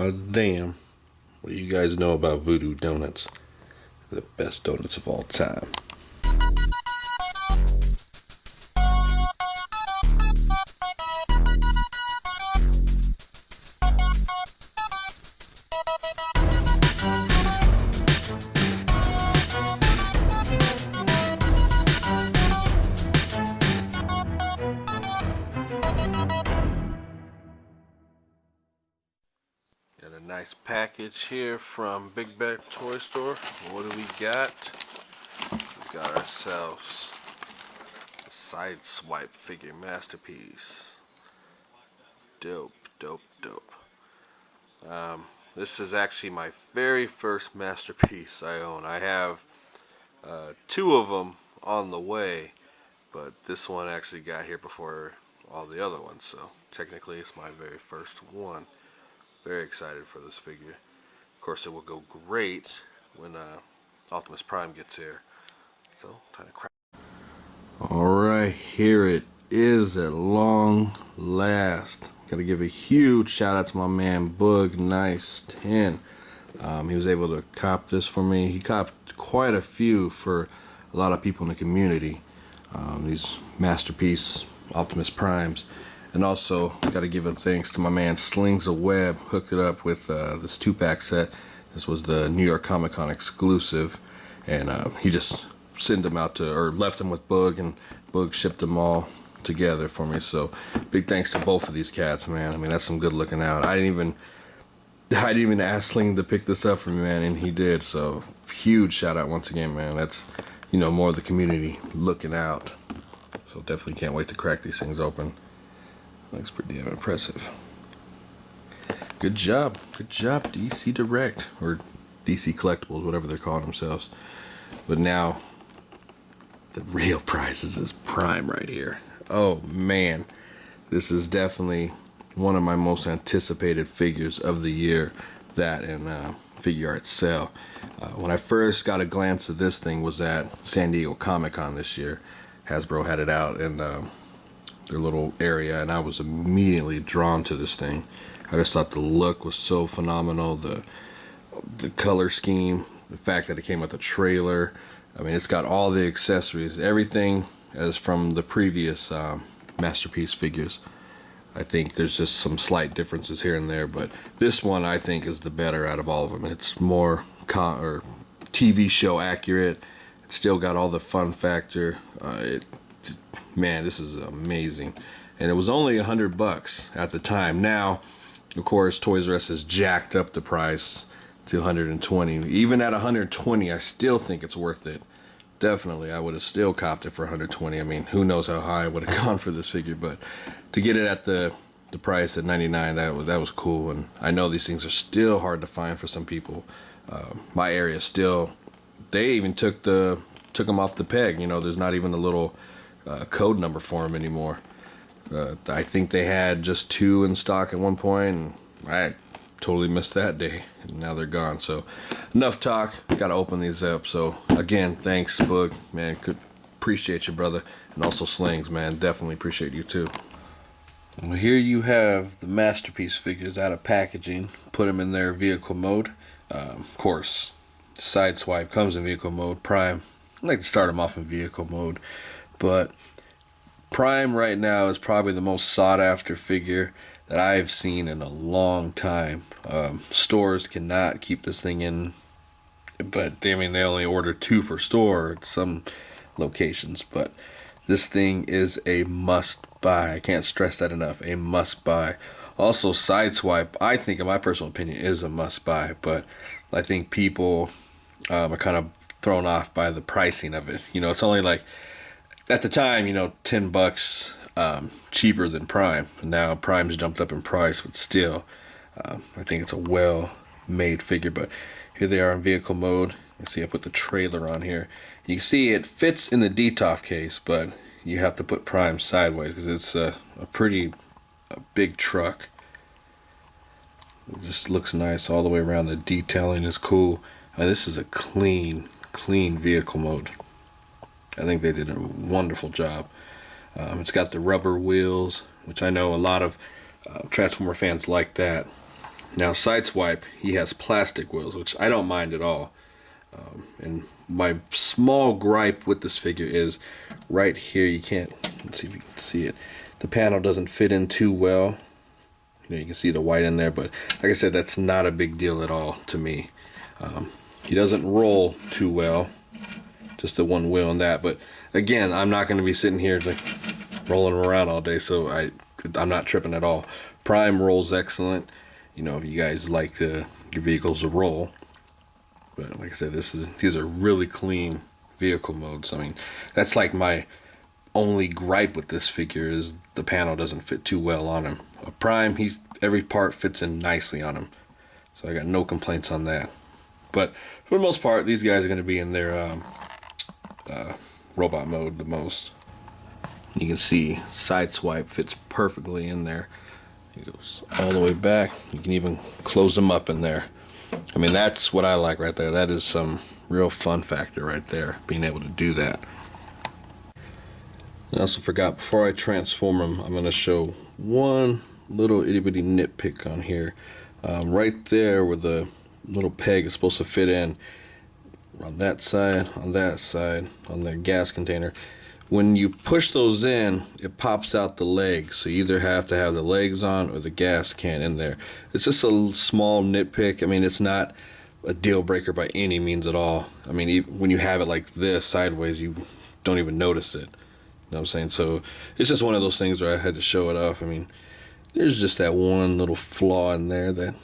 Aw, damn. What do you guys know about Voodoo Donuts? The best donuts of all time. Got a nice package here from Big Bear Toy Store. What do we got? We got ourselves a side swipe figure masterpiece. Dope, dope, dope. This is actually my very first masterpiece I own. I have two of them on the way, but this one actually got here before all the other ones, so technically it's my very first one. Very excited for this figure. Of course, it will go great when Optimus Prime gets here. So, time to crack. Alright, here it is at long last. Gotta give a huge shout out to my man Boog Nice 10. He was able to cop this for me. He copped quite a few for a lot of people in the community. These masterpiece Optimus Primes. And also, gotta give a thanks to my man Slings a Web. Hooked it up with this 2-pack set. This was the New York Comic Con exclusive. And he just sent them out to, or left them with Boog, and Boog shipped them all together for me. So, big thanks to both of these cats, man. I mean, that's some good looking out. I didn't even ask Sling to pick this up for me, man, and he did. So, huge shout out once again, man. That's, you know, more of the community looking out. So, definitely can't wait to crack these things open. Looks pretty damn impressive. Good job, DC Direct, or DC Collectibles, whatever they're calling themselves. But now, the real prize is this Prime right here. Oh man, this is definitely one of my most anticipated figures of the year. That and Figure Art Sale. When I first got a glance at this thing was at San Diego Comic Con this year. Hasbro had it out in their little area, and I was immediately drawn to this thing. I just thought the look was so phenomenal, the color scheme, the fact that it came with a trailer. I mean, it's got all the accessories, everything as from the previous masterpiece figures. I think there's just some slight differences here and there, but this one I think is the better out of all of them. It's more TV show accurate. It's still got all the fun factor. Man, this is amazing. And it was only $100 at the time. Now, of course, Toys R Us has jacked up the price to 120. Even at 120, I still think it's worth it. Definitely, I would have still copped it for 120. I mean, who knows how high I would have gone for this figure, but to get it at the price at 99, that was cool. And I know these things are still hard to find for some people. My area still, they even took them off the peg. You know, there's not even a little code number for them anymore. I think they had just 2 in stock at one point, and I totally missed that day, and now they're gone. So enough talk, gotta open these up. So again, thanks Boog, man, could appreciate you, brother. And also Slings, man, definitely appreciate you too. Well, here you have the masterpiece figures out of packaging. Put them in their vehicle mode. Of course, side swipe comes in vehicle mode. Prime, I like to start them off in vehicle mode, but Prime right now is probably the most sought after figure that I've seen in a long time. Stores cannot keep this thing in, but I mean, they only order 2 per store at some locations. But this thing is a must buy. I can't stress that enough. A must buy. Also, Sideswipe, I think, in my personal opinion, is a must buy, but I think people are kind of thrown off by the pricing of it. You know, it's only like, at the time, you know, $10 cheaper than Prime. Now Prime's jumped up in price, but still, I think it's a well-made figure. But here they are in vehicle mode. You see, I put the trailer on here. You can see it fits in the DTOF case, but you have to put Prime sideways because it's a pretty big truck. It just looks nice all the way around. The detailing is cool. This is a clean vehicle mode. I think they did a wonderful job. It's got the rubber wheels, which I know a lot of Transformer fans like that. Now Sideswipe, he has plastic wheels, which I don't mind at all. And my small gripe with this figure is right here, you can't, let's see if you can see it, the panel doesn't fit in too well. You can see the white in there, but like I said, that's not a big deal at all to me. He doesn't roll too well, just the one wheel on that. But again, I'm not going to be sitting here like rolling around all day, so I'm not tripping at all. Prime rolls excellent. If you guys like your vehicles to roll. But like I said, these are really clean vehicle modes. I mean, that's like my only gripe with this figure is the panel doesn't fit too well on him. A Prime, every part fits in nicely on him, so I got no complaints on that. But for the most part, these guys are going to be in their robot mode the most. You can see Sideswipe fits perfectly in there. It goes all the way back. You can even close them up in there. I mean, that's what I like right there. That is some real fun factor right there, being able to do that. I also forgot, before I transform them, I'm going to show one little itty bitty nitpick on here. Right there where the little peg is supposed to fit in, on that side, on the gas container. When you push those in, it pops out the legs. So you either have to have the legs on or the gas can in there. It's just a small nitpick. I mean, it's not a deal breaker by any means at all. I mean, when you have it like this sideways, you don't even notice it. You know what I'm saying? So it's just one of those things where I had to show it off. I mean, there's just that one little flaw in there that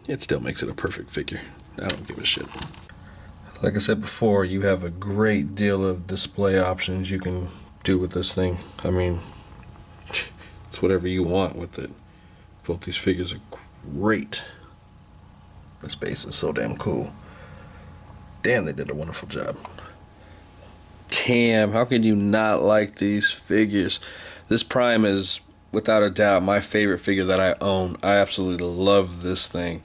it still makes it a perfect figure. I don't give a shit. Like I said before, you have a great deal of display options you can do with this thing. I mean, it's whatever you want with it. Both these figures are great. This base is so damn cool. Damn, they did a wonderful job. Damn, how can you not like these figures? This Prime is, without a doubt, my favorite figure that I own. I absolutely love this thing.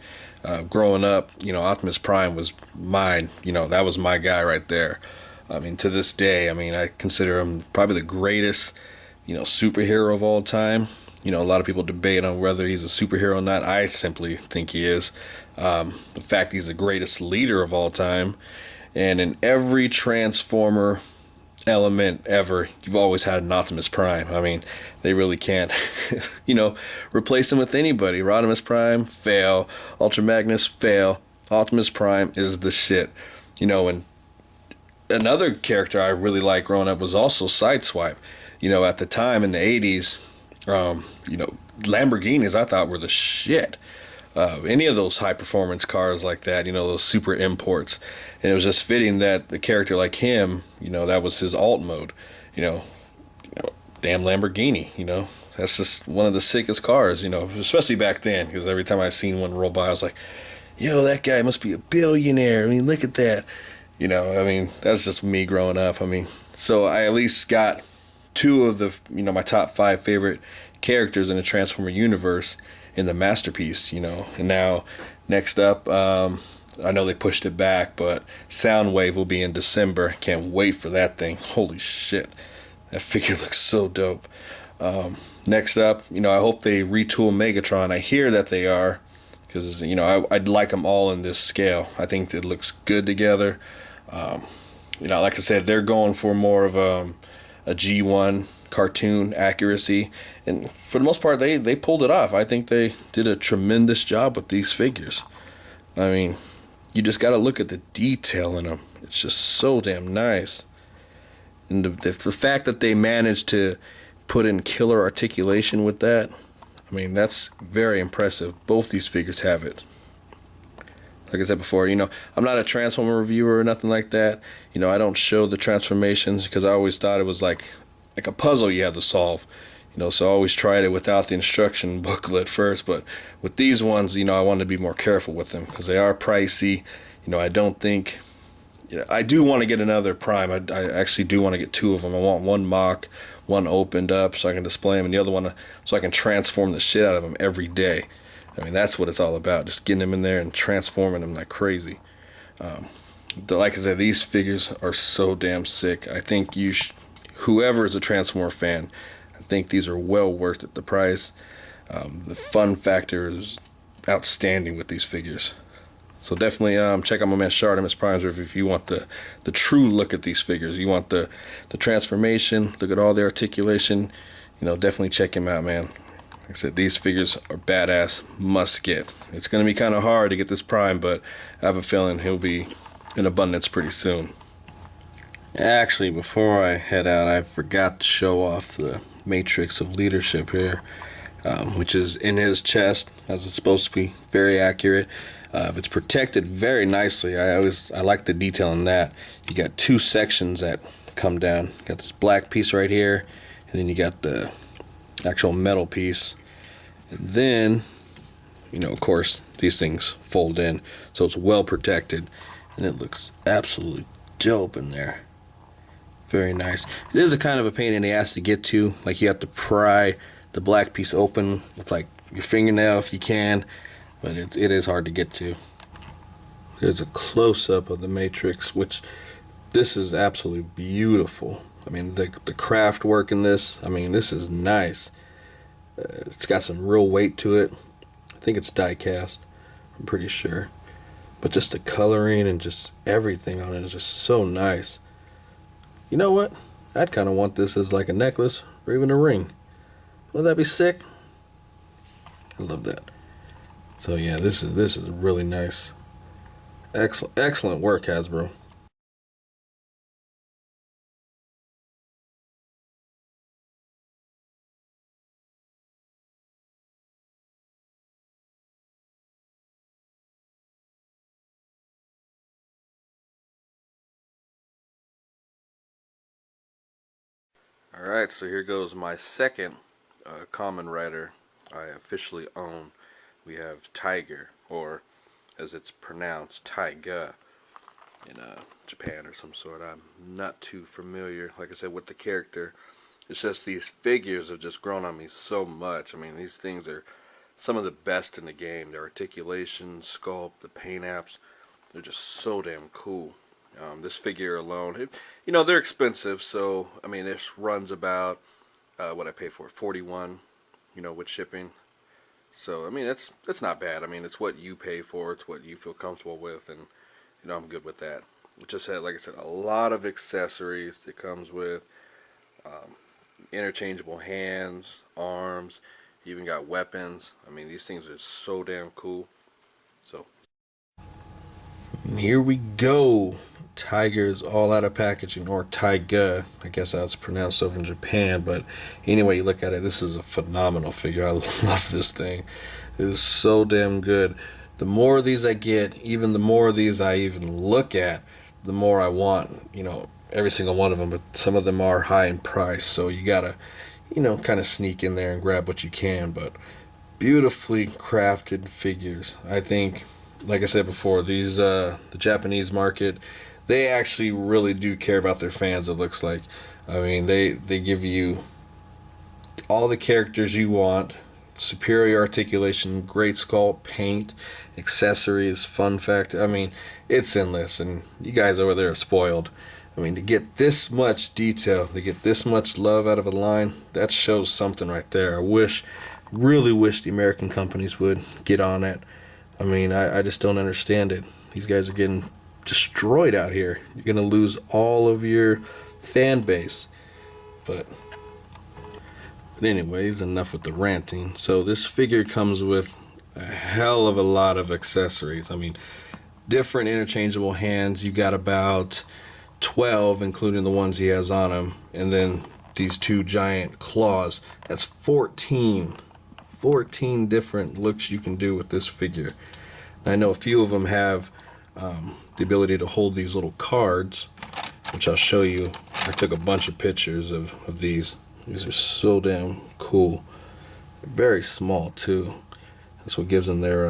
Growing up, Optimus Prime was mine. That was my guy right there. I mean, to this day, I consider him probably the greatest, superhero of all time. A lot of people debate on whether he's a superhero or not. I simply think he is. In fact, he's the greatest leader of all time. And in every Transformer element ever, you've always had an Optimus Prime. I mean, they really can't replace him with anybody. Rodimus Prime, fail. Ultra Magnus, fail. Optimus Prime is the shit. And another character I really liked growing up was also Sideswipe. At the time in the 80s, Lamborghinis I thought were the shit. Any of those high performance cars like that, those super imports. And it was just fitting that the character like him, that was his alt mode. Damn Lamborghini, that's just one of the sickest cars, especially back then, because every time I seen one roll by, I was like, yo, that guy must be a billionaire. I mean, look at that. That's just me growing up. So I at least got two of the, my top 5 favorite characters in the Transformer universe in the Masterpiece, and now next up, I know they pushed it back, but Soundwave will be in December. Can't wait for that thing. Holy shit, that figure looks so dope. Next up, I hope they retool Megatron. I hear that they are, because I'd like them all in this scale. I think it looks good together. Like I said, they're going for more of a G1 cartoon accuracy, and for the most part they pulled it off. I think they did a tremendous job with these figures. You just got to look at the detail in them. It's just so damn nice, and the fact that they managed to put in killer articulation with that, that's very impressive. Both these figures have it. Like I said before, I'm not a Transformer reviewer or nothing like that. I don't show the transformations because I always thought it was like a puzzle you had to solve. So I always tried it without the instruction booklet first. But with these ones, I wanted to be more careful with them because they are pricey. I don't think, I do want to get another Prime. I actually do want to get 2 of them. I want one mock, one opened up so I can display them, and the other one so I can transform the shit out of them every day. That's what it's all about, just getting them in there and transforming them like crazy. Like I said, these figures are so damn sick. I think whoever is a Transformer fan, I think these are well worth it, the price. The fun factor is outstanding with these figures. So definitely check out my man Shartimus Primes if you want the true look at these figures. You want the transformation, look at all the articulation. You know, definitely check him out, man. Like I said, these figures are badass, must get. It's going to be kind of hard to get this Prime, but I have a feeling he'll be in abundance pretty soon. Actually, before I head out, I forgot to show off the Matrix of Leadership here, which is in his chest, as it's supposed to be. Very accurate. It's protected very nicely. I like the detail in that. You got two sections that come down. You got this black piece right here, and then you got the actual metal piece. And then, you know, of course, these things fold in, so it's well protected, and it looks absolutely dope in there. Very nice. It is a kind of a pain in the ass to get to. Like, you have to pry the black piece open with like your fingernail if you can, but it is hard to get to. Here's a close-up of the Matrix, which this is absolutely beautiful. I mean, the craft work in this, I mean, this is nice. It's got some real weight to it. I think it's die cast, I'm pretty sure. But just the coloring and just everything on it is just so nice. You know what? I'd kind of want this as like a necklace or even a ring. Would that be sick? I love that. So yeah, this is really nice. Excellent work, Hasbro. Alright, so here goes my second common rider I officially own. We have Tiger, or as it's pronounced, Taiga, in Japan or some sort. I'm not too familiar, like I said, with the character. It's just these figures have just grown on me so much. I mean, these things are some of the best in the game. Their articulation, sculpt, the paint apps, they're just so damn cool. This figure alone, you know, they're expensive, so I mean, this runs about what I pay for, 41, you know, with shipping. So I mean, that's not bad. I mean, it's what you pay for, it's what you feel comfortable with, and you know, I'm good with that. It just had, like I said, a lot of accessories it comes with. Interchangeable hands, arms, even got weapons. I mean, these things are so damn cool. So here we go. Tiger's all out of packaging, or Taiga, I guess how it's pronounced over in Japan. But anyway, you look at it, this is a phenomenal figure. I love this thing. It is so damn good. The more of these I get, even the more of these I even look at, the more I want, you know, every single one of them. But some of them are high in price, so you gotta, you know, kind of sneak in there and grab what you can. But beautifully crafted figures. I think, like I said before, these the Japanese market, they actually really do care about their fans, it looks like. I mean, they give you all the characters you want, superior articulation, great sculpt, paint, accessories, fun fact. I mean, it's endless, and you guys over there are spoiled. I mean, to get this much detail, to get this much love out of a line, that shows something right there. Really wish the American companies would get on it. I mean, I just don't understand it. These guys are getting destroyed out here. You're going to lose all of your fan base. But anyways, enough with the ranting. So this figure comes with a hell of a lot of accessories. I mean, different interchangeable hands. You got about 12, including the ones he has on him. And then these two giant claws. That's 14 different looks you can do with this figure. I know a few of them have the ability to hold these little cards, which I'll show you. I took a bunch of pictures of these. These are so damn cool. They're very small too. That's what gives them their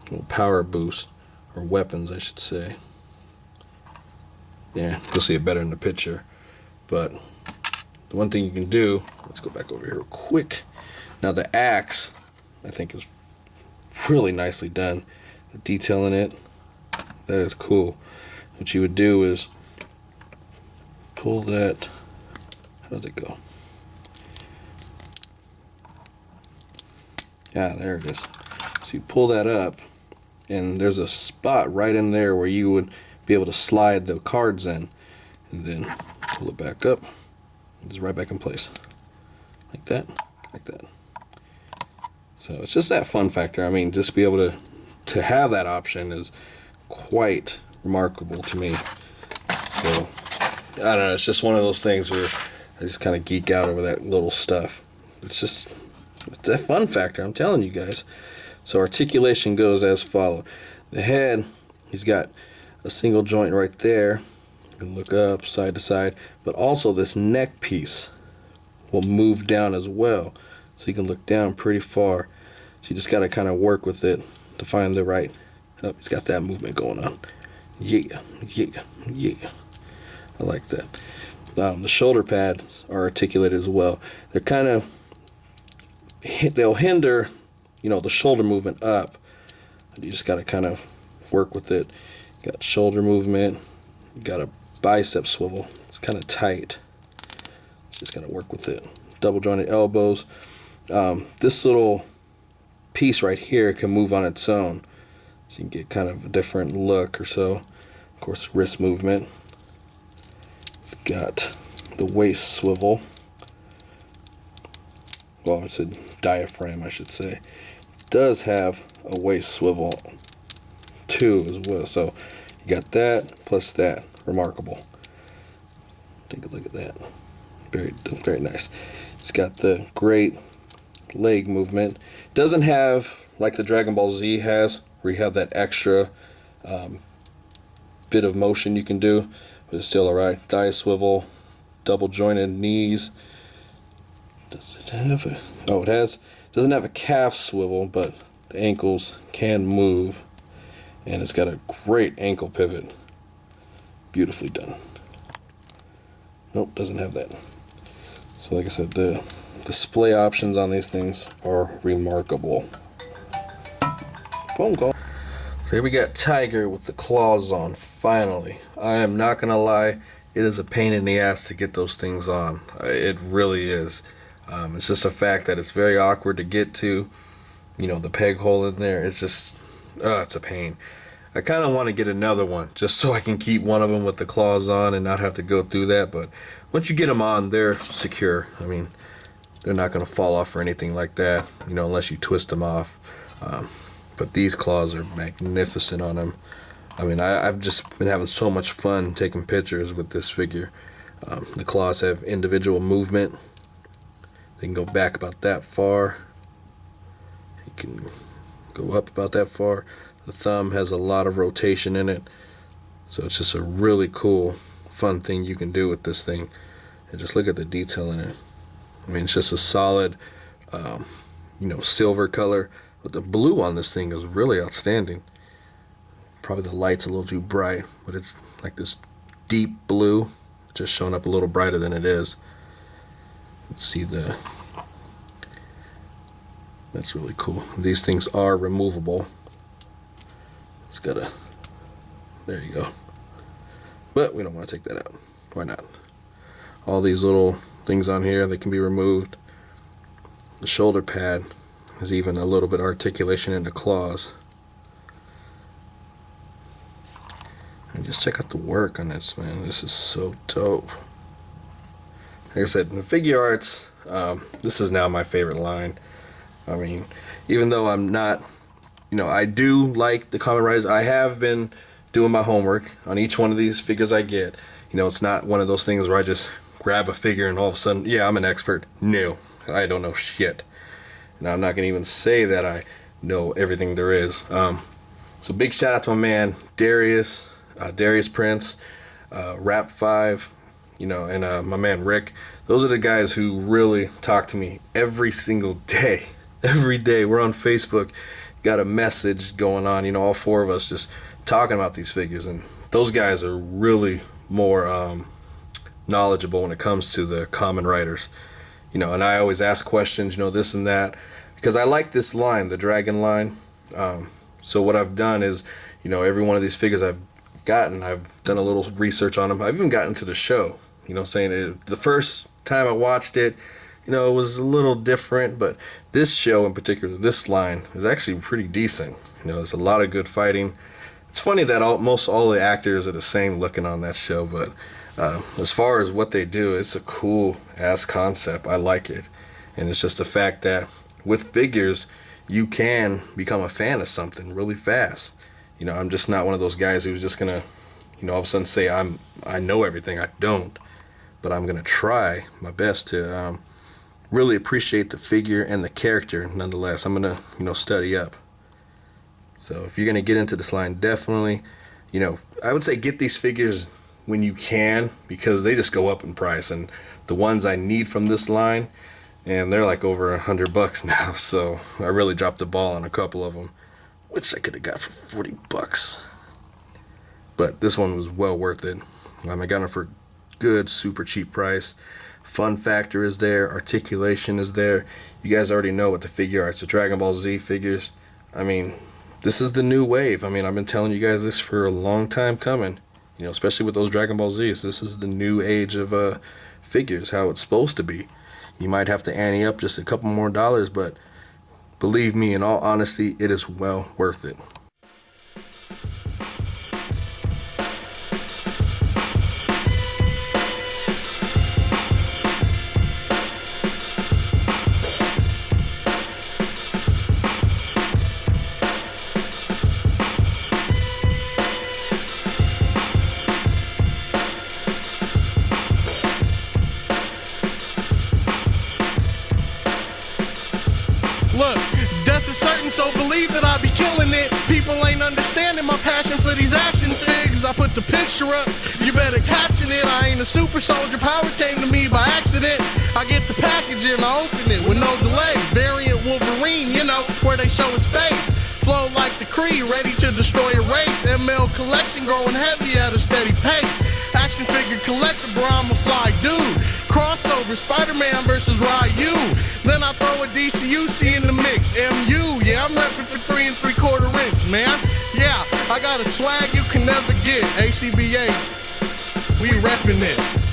little power boost, or weapons I should say. Yeah, you'll see it better in the picture. But the one thing you can do, let's go back over here real quick. Now the axe, I think, is really nicely done. The detail in it, that is cool. What you would do is pull that, how does it go? Yeah, there it is. So you pull that up, and there's a spot right in there where you would be able to slide the cards in, and then pull it back up, and it's right back in place, like that, like that. So it's just that fun factor. I mean, just be able to have that option is quite remarkable to me. So I don't know, it's just one of those things where I just kind of geek out over that little stuff. It's just that fun factor, I'm telling you guys. So articulation goes as follows. The head, he's got a single joint right there. You can look up side to side, but also this neck piece will move down as well. So you can look down pretty far. So you just got to kind of work with it to find the right. Oh, he's got that movement going on. Yeah, yeah, yeah. I like that. The shoulder pads are articulated as well. They're kind of, they'll hinder, you know, the shoulder movement up. You just got to kind of work with it. You got shoulder movement. You got a bicep swivel. It's kind of tight. Just got to work with it. Double jointed elbows. This little piece right here can move on its own, so you can get kind of a different look or so. Of course, wrist movement. It's got the waist swivel. Well, it's a diaphragm, I should say. It does have a waist swivel too as well. So you got that plus that. Remarkable. Take a look at that. Very, very nice. It's got the great leg movement. Doesn't have like the Dragon Ball Z has, where you have that extra bit of motion you can do, but it's still alright. Thigh swivel, double jointed knees. Does it have a? Oh, it has. Doesn't have a calf swivel, but the ankles can move, and it's got a great ankle pivot. Beautifully done. Nope, doesn't have that. So like I said, the display options on these things are remarkable. Phone call. So here we got Tiger with the claws on, finally. I am not gonna lie, it is a pain in the ass to get those things on. It really is. It's just a fact that it's very awkward to get to. You know, the peg hole in there, it's just, it's a pain. I kind of want to get another one just so I can keep one of them with the claws on and not have to go through that. But once you get them on, they're secure. I mean, they're not going to fall off or anything like that, you know, unless you twist them off. But these claws are magnificent on them. I mean, I've just been having so much fun taking pictures with this figure. The claws have individual movement. They can go back about that far. You can go up about that far. The thumb has a lot of rotation in it. So it's just a really cool, fun thing you can do with this thing. And just look at the detail in it. I mean, it's just a solid, you know, silver color. But the blue on this thing is really outstanding. Probably the light's a little too bright, but it's like this deep blue, just showing up a little brighter than it is. Let's see that's really cool. These things are removable. It's got a, there you go. But we don't want to take that out. Why not? All these little things on here, they can be removed. The shoulder pad has even a little bit of articulation in the claws. And just check out the work on this, man. This is so dope. Like I said, the figure arts, this is now my favorite line. I mean, even though I'm not, you know, I do like the Kamen Riders. I have been doing my homework on each one of these figures I get. You know, it's not one of those things where I just grab a figure and all of a sudden, yeah, I'm an expert. No, I don't know shit. Now, I'm not going to even say that I know everything there is. So big shout out to my man, Darius Prince, Rap 5, you know, and my man Rick. Those are the guys who really talk to me every single day. Every day. We're on Facebook, got a message going on, you know, all four of us just talking about these figures. And those guys are really more knowledgeable when it comes to the Kamen Riders. You know, and I always ask questions, you know, this and that, because I like this line, the Dragon line. So what I've done is, you know, every one of these figures I've gotten, I've done a little research on them. I've even gotten to the show, you know, saying it, the first time I watched it, it was a little different, but this show in particular, this line, is actually pretty decent. There's a lot of good fighting. It's funny that almost all the actors are the same looking on that show, but as far as what they do, it's a cool ass concept. I like it. And it's just the fact that with figures, you can become a fan of something really fast. I'm just not one of those guys who's just gonna, all of a sudden say I know everything. I don't, but I'm gonna try my best to really appreciate the figure and the character. Nonetheless, I'm gonna study up. So if you're gonna get into this line, definitely, I would say get these figures when you can, because they just go up in price. And the ones I need from this line, and they're like over $100 now. So I really dropped the ball on a couple of them, which I could have got for $40. But this one was well worth it. I got it for a good, super cheap price. Fun factor is there. Articulation is there. You guys already know what the figure arts, the Dragon Ball Z figures. This is the new wave. I've been telling you guys this for a long time coming. Especially with those Dragon Ball Zs. This is the new age of figures, how it's supposed to be. You might have to ante up just a couple more dollars, but believe me, in all honesty, it is well worth it. Look, death is certain, so believe that I be killing it. People ain't understanding my passion for these action figs. I put the picture up, you better caption it. I ain't a super soldier, powers came to me by accident. I get the package and I open it with no delay. Variant Wolverine, where they show his face. Flow like the Kree, ready to destroy a race. ML collection growing heavy at a steady pace. Action figure collector, bro, I'm a fly dude. Crossover, Spider-Man versus Ryu. Then I throw a DCUC in the mix. MU, yeah, I'm reppin' for 3 3/4 inch, man. Yeah, I got a swag you can never get. A.C.B.A. We reppin' it.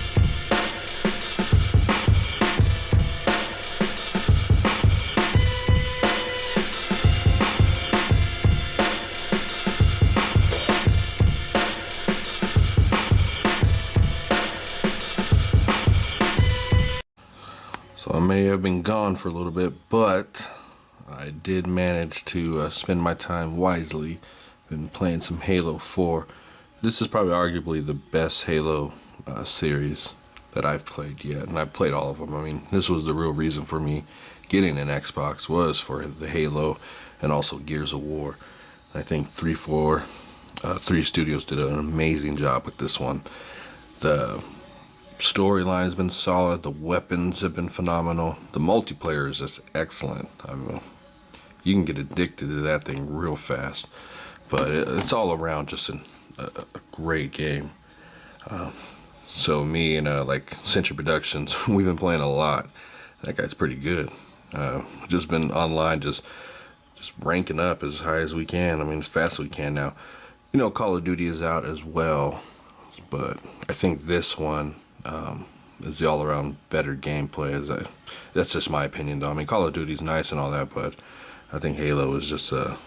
So I may have been gone for a little bit, but I did manage to spend my time wisely. Been playing some Halo 4. This is probably arguably the best Halo series that I've played yet, and I've played all of them. This was the real reason for me getting an Xbox, was for the Halo and also Gears of War. I think 3 Studios did an amazing job with this one. The storyline's been solid, the weapons have been phenomenal, the multiplayer is just excellent. You can get addicted to that thing real fast, but it's all around just a great game. So me and Century Productions, we've been playing a lot. That guy's pretty good. Just been online, just ranking up as high as we can. As fast as we can now. Call of Duty is out as well, but I think this one is the all-around better gameplay. That's just my opinion, though. Call of Duty's nice and all that, but I think Halo is just a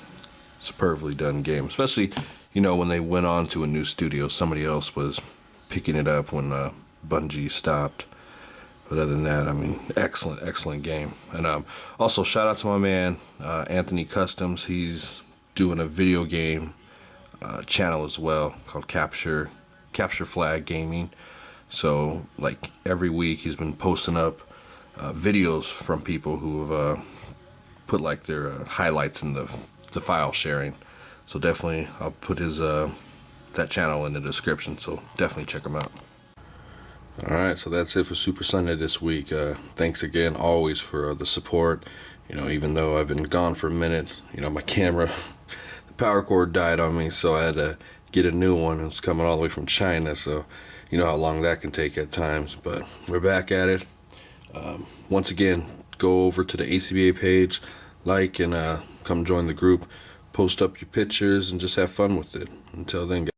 superbly done game. Especially, when they went on to a new studio, somebody else was picking it up when Bungie stopped. But other than that, excellent game. And also shout out to my man Anthony Customs. He's doing a video game channel as well called Capture Flag Gaming. So every week he's been posting up videos from people who have put their highlights in the file sharing. So definitely I'll put his that channel in the description, so definitely check him out. Alright, so that's it for Super Sunday this week. Thanks again always for the support. Even though I've been gone for a minute, my camera, the power cord died on me, so I had to get a new one. It's coming all the way from China, so you know how long that can take at times. But we're back at it. Once again, go over to the A.C.B.A page, and come join the group. Post up your pictures and just have fun with it. Until then, guys.